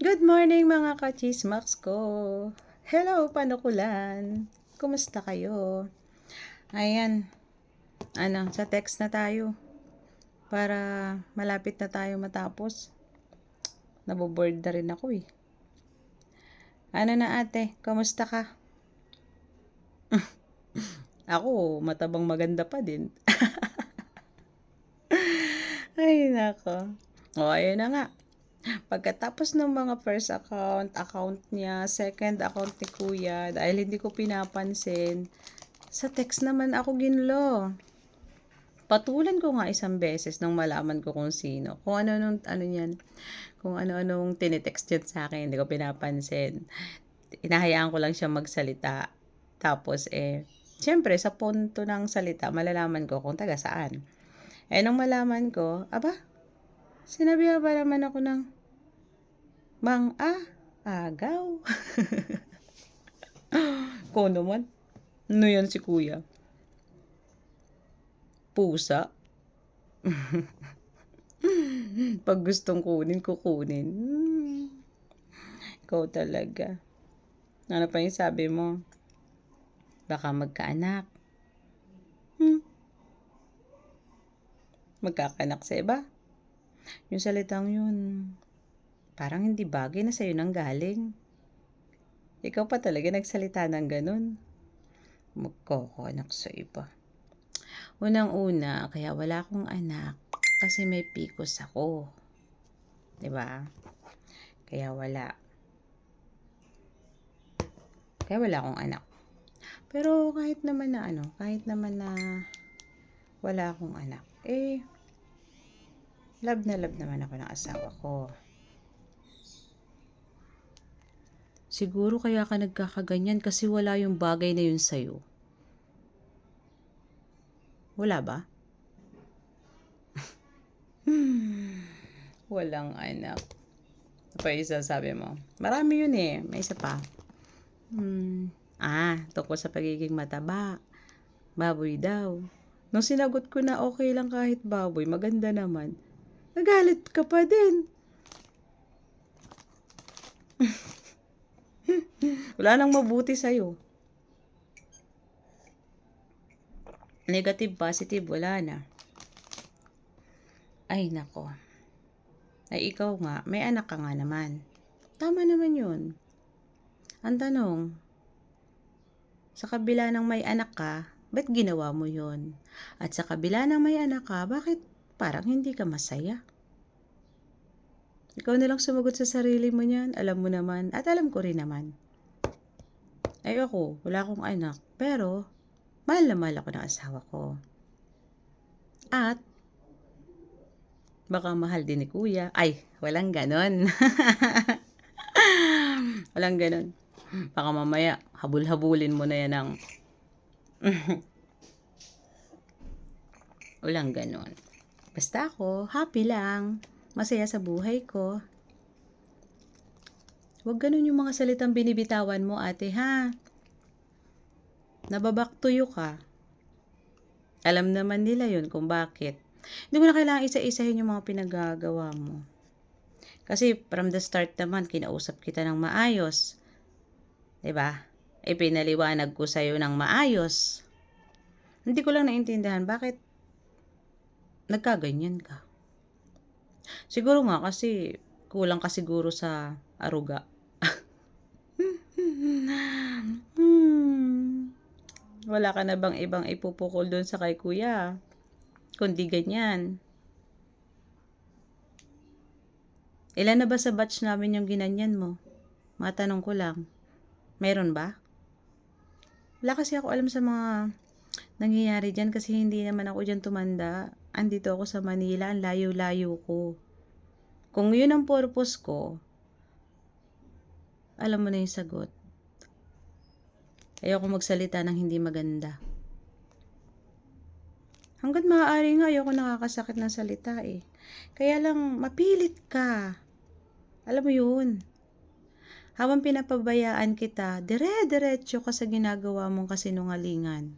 Good morning mga ka-chismaks ko. Hello, panukulan. Kumusta kayo? Ayan, sa text na tayo para malapit na tayo matapos. Naboboard na rin ako eh. Ano na ate, kumusta ka? Ako, matabang maganda pa din. Ay, nako. O, ayun na nga. Pagkatapos ng mga first account niya, second account ni kuya, dahil hindi ko pinapansin, sa text naman ako ginlo. Patulan ko nga isang beses nang malaman ko kung sino. Kung ano yan. Kung ano-anong tinitext yun sa akin, hindi ko pinapansin. Inahayaan ko lang siya magsalita. Tapos syempre sa punto ng salita, malalaman ko kung taga saan. Nung malaman ko, aba, sinabihan pa naman ako ng agaw. Ko naman. Ano yan si kuya? Pusa? Pag gustong kunin, kukunin. Ikaw talaga. Ano pa yung sabi mo? Baka magkaanak. Magkakanak sa iba? Yung salitang yun, parang hindi bagay na sa'yo nang galing. Ikaw pa talaga nagsalita ng ganun. Magkakanak sa iba. Unang-una, kaya wala akong anak kasi may PCOS ako. 'Di ba? Kaya wala akong anak. Pero kahit naman na wala akong anak, love na love naman ako ng asawa ko. Siguro kaya ka nagkakaganyan kasi wala yung bagay na yun sa'yo. Wala ba? Walang anak. Ano pa isa sabi mo? Marami yun eh. May isa pa. Tungkol sa pagiging mataba. Baboy daw. Nung sinagot ko na okay lang kahit baboy, maganda naman. Nagalit ka pa din. Wala nang mabuti sa'yo. Negative, positive, wala na. Ay, nako. Ay, ikaw nga, may anak ka nga naman. Tama naman yun. Ang tanong, sa kabila ng may anak ka, ba't ginawa mo yun? At sa kabila ng may anak ka, bakit parang hindi ka masaya? Ikaw na lang sumagot sa sarili mo niyan. Alam mo naman, at alam ko rin naman. Ay ako, wala akong anak. Pero, mahal na mahal ako ng asawa ko. At, baka mahal din ni kuya. Ay, walang ganon. Walang ganon. Baka mamaya, habul-habulin mo na yan ng walang ganon. Basta ako, happy lang. Masaya sa buhay ko. Huwag ganun yung mga salitang binibitawan mo, ate, ha? Nababaktuyo ka. Alam naman nila yun kung bakit. Hindi mo na kailangan isa-isahin yung mga pinagagawa mo. Kasi from the start naman, kinausap kita ng maayos. 'Di ba? Pinaliwanag ko sa'yo ng maayos. Hindi ko lang naintindihan bakit nagkaganyan ka. Siguro nga kasi kulang ka siguro sa aruga. Wala ka na bang ibang ipupukol doon sa kay kuya? Kundi ganyan. Ilan na ba sa batch namin yung ginanyan mo? Matanong ko lang. Meron ba? Wala kasi ako alam sa mga nangyayari dyan kasi hindi naman ako dyan tumanda. Andito ako sa Manila, ang layo-layo ko. Kung yun ang purpose ko, alam mo na yung sagot. Ayoko magsalita ng hindi maganda. Hanggat maaari nga, ayoko nakakasakit ng salita eh. Kaya lang, mapilit ka. Alam mo yun. Habang pinapabayaan kita, dire-diretso ka sa ginagawa mong kasinungalingan.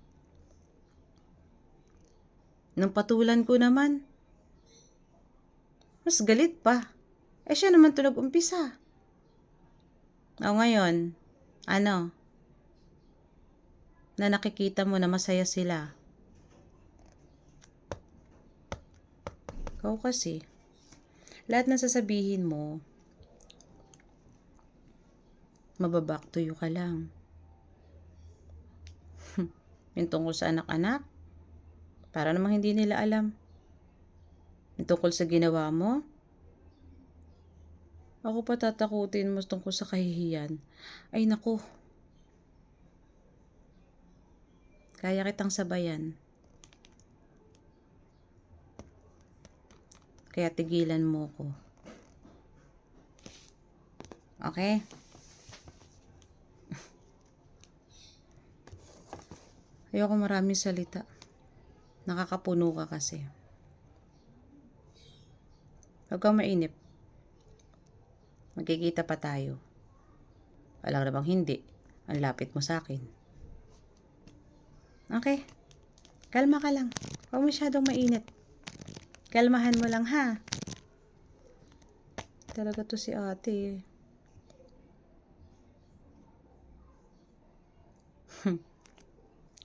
Nung patulan ko naman, mas galit pa. Siya naman ito nag-umpisa. O ngayon, ano, na nakikita mo na masaya sila. Ikaw kasi, lahat ng sasabihin mo, mababack to you ka lang. Yung tungkol sa anak-anak, para namang hindi nila alam. Yung tungkol sa ginawa mo, ako pa tatakutin mo tungkol sa kahihiyan. Ay naku, kaya kitang sabayan. Kaya tigilan mo ko. Okay? Ayoko maraming salita. Nakakapuno ka kasi. Huwag kang mainip. Magkikita pa tayo. Alam namang hindi. Ang lapit mo sa akin. Okay? Kalma ka lang. Huwag masyadong mainit. Kalmahan mo lang ha. Talaga to si ate.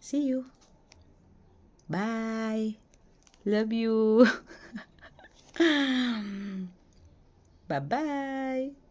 See you. Bye. Love you. Bye-bye.